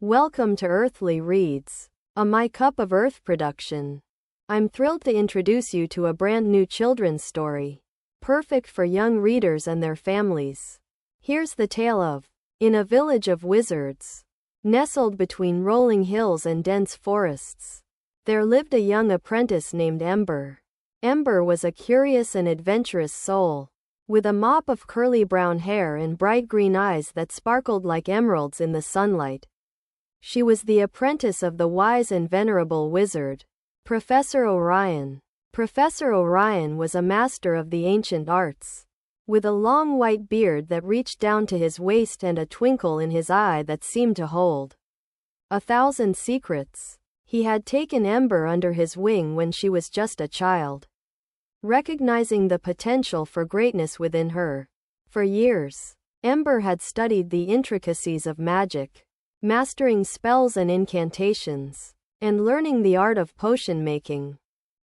Welcome to Earthly Reads, a My Cup of Earth production. I'm thrilled to introduce you to a brand new children's story, perfect for young readers and their families. Here's the tale of In a Village of Wizards. Nestled between rolling hills and dense forests, there lived a young apprentice named Ember. Ember was a curious and adventurous soul, with a mop of curly brown hair and bright green eyes that sparkled like emeralds in the sunlight. She was the apprentice of the wise and venerable wizard, Professor Orion. Professor Orion was a master of the ancient arts, with a long white beard that reached down to his waist and a twinkle in his eye that seemed to hold 1,000 secrets. He had taken Ember under his wing when she was just a child, recognizing the potential for greatness within her. For years, Ember had studied the intricacies of magic, mastering spells and incantations, and learning the art of potion making.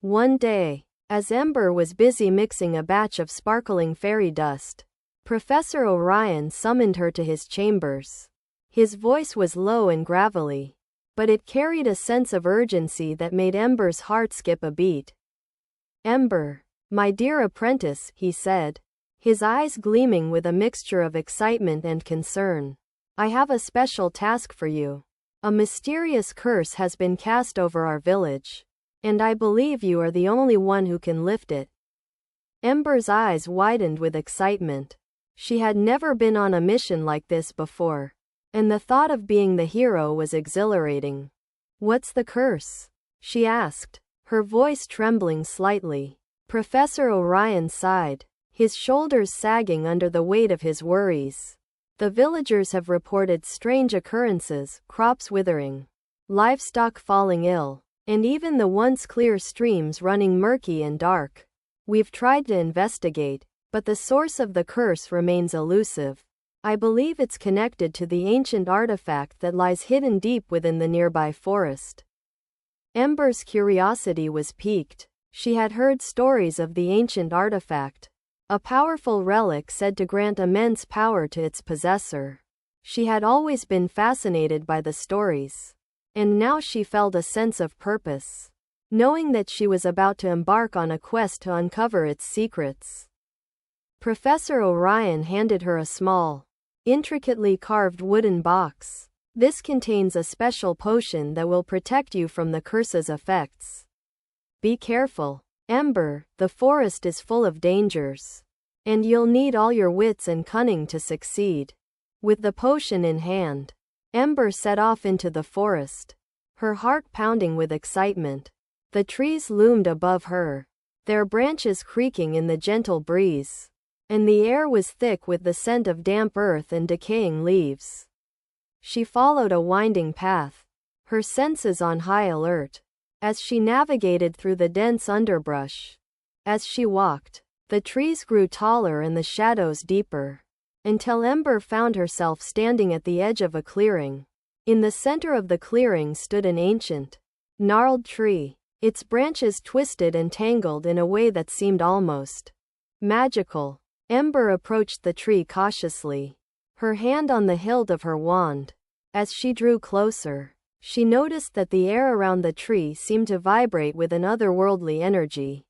One day, as Ember was busy mixing a batch of sparkling fairy dust, Professor Orion summoned her to his chambers. His voice was low and gravelly, but it carried a sense of urgency that made Ember's heart skip a beat. "Ember, my dear apprentice," he said, his eyes gleaming with a mixture of excitement and concern. "I have a special task for you. A mysterious curse has been cast over our village, and I believe you are the only one who can lift it." Ember's eyes widened with excitement. She had never been on a mission like this before, and the thought of being the hero was exhilarating. "What's the curse?" she asked, her voice trembling slightly. Professor Orion sighed, his shoulders sagging under the weight of his worries. "The villagers have reported strange occurrences, crops withering, livestock falling ill, and even the once clear streams running murky and dark. We've tried to investigate, but the source of the curse remains elusive. I believe it's connected to the ancient artifact that lies hidden deep within the nearby forest." Ember's curiosity was piqued. She had heard stories of the ancient artifact, a powerful relic said to grant immense power to its possessor. She had always been fascinated by the stories, and now she felt a sense of purpose, knowing that she was about to embark on a quest to uncover its secrets. Professor Orion handed her a small, intricately carved wooden box. "This contains a special potion that will protect you from the curse's effects. Be careful, Ember, the forest is full of dangers, and you'll need all your wits and cunning to succeed." With the potion in hand, Ember set off into the forest, her heart pounding with excitement. The trees loomed above her, their branches creaking in the gentle breeze, and the air was thick with the scent of damp earth and decaying leaves. She followed a winding path, her senses on high alert, as she navigated through the dense underbrush. As she walked, the trees grew taller and the shadows deeper, until Ember found herself standing at the edge of a clearing. In the center of the clearing stood an ancient, gnarled tree, its branches twisted and tangled in a way that seemed almost magical. Ember approached the tree cautiously, her hand on the hilt of her wand. As she drew closer, she noticed that the air around the tree seemed to vibrate with an otherworldly energy.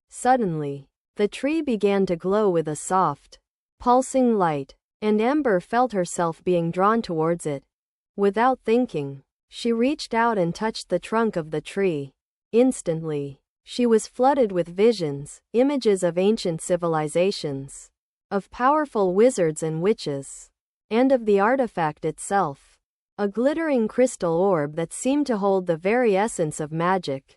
Suddenly, the tree began to glow with a soft, pulsing light, and Ember felt herself being drawn towards it. Without thinking, she reached out and touched the trunk of the tree. Instantly, she was flooded with visions, images of ancient civilizations, of powerful wizards and witches, and of the artifact itself, a glittering crystal orb that seemed to hold the very essence of magic.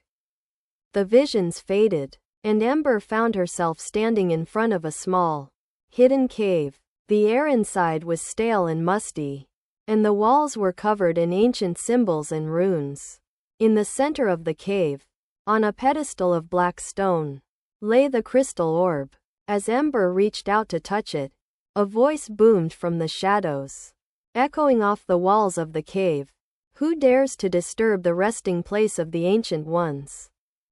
The visions faded, and Ember found herself standing in front of a small, hidden cave. The air inside was stale and musty, and the walls were covered in ancient symbols and runes. In the center of the cave, on a pedestal of black stone, lay the crystal orb. As Ember reached out to touch it, a voice boomed from the shadows, echoing off the walls of the cave. "Who dares to disturb the resting place of the ancient ones?"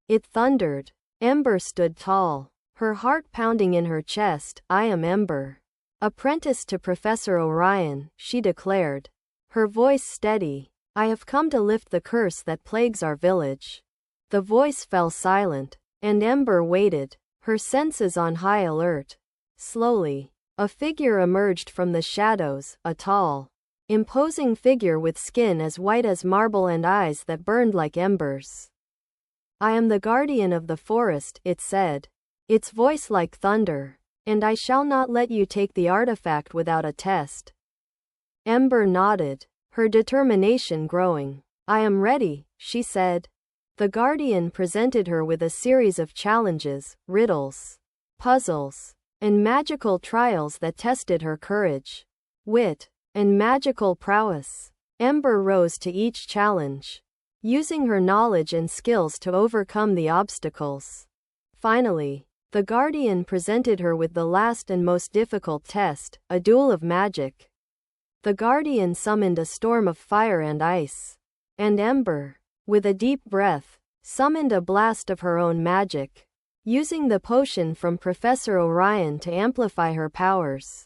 it thundered. Ember stood tall, her heart pounding in her chest. "I am Ember, apprentice to Professor Orion," she declared, her voice steady. I have come to lift the curse that plagues our village. The voice fell silent, and Ember waited, her senses on high alert. Slowly, a figure emerged from the shadows, a tall, imposing figure with skin as white as marble and eyes that burned like embers. I am the guardian of the forest, it said, its voice like thunder, and I shall not let you take the artifact without a test. Ember nodded, her determination growing. I am ready, she said. The guardian presented her with a series of challenges, riddles, puzzles, and magical trials that tested her courage, wit, and magical prowess. Ember rose to each challenge, using her knowledge and skills to overcome the obstacles. Finally, the guardian presented her with the last and most difficult test, a duel of magic. The guardian summoned a storm of fire and ice, and Ember, with a deep breath, summoned a blast of her own magic, using the potion from Professor Orion to amplify her powers.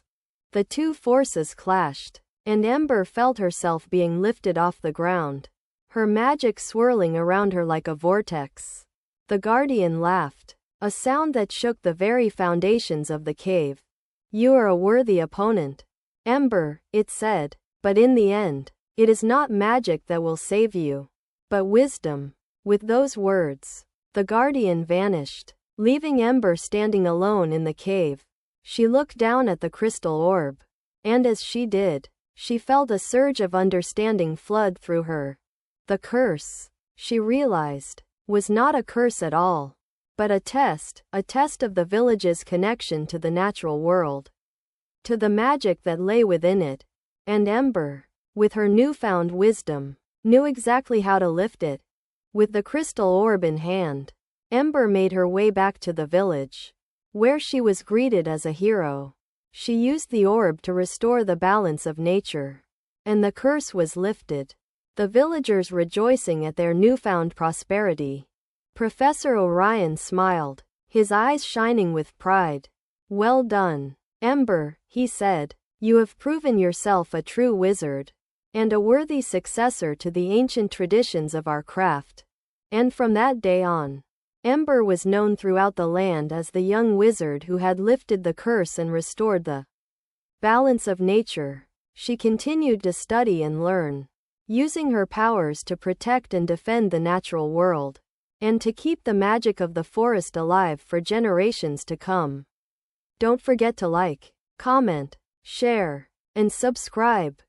The two forces clashed, and Ember felt herself being lifted off the ground, her magic swirling around her like a vortex. The guardian laughed, a sound that shook the very foundations of the cave. You are a worthy opponent, Ember, it said, but in the end, it is not magic that will save you, but wisdom. With those words, the guardian vanished, leaving Ember standing alone in the cave. She looked down at the crystal orb, and as she did, she felt a surge of understanding flood through her. The curse, she realized, was not a curse at all, but a test of the village's connection to the natural world, to the magic that lay within it. And Ember, with her newfound wisdom, knew exactly how to lift it. With the crystal orb in hand, Ember made her way back to the village, where she was greeted as a hero. She used the orb to restore the balance of nature, and the curse was lifted, the villagers rejoicing at their newfound prosperity. Professor Orion smiled, his eyes shining with pride. Well done, Ember, he said. You have proven yourself a true wizard, and a worthy successor to the ancient traditions of our craft. And from that day on, Ember was known throughout the land as the young wizard who had lifted the curse and restored the balance of nature. She continued to study and learn, using her powers to protect and defend the natural world, and to keep the magic of the forest alive for generations to come. Don't forget to like, comment, share, and subscribe.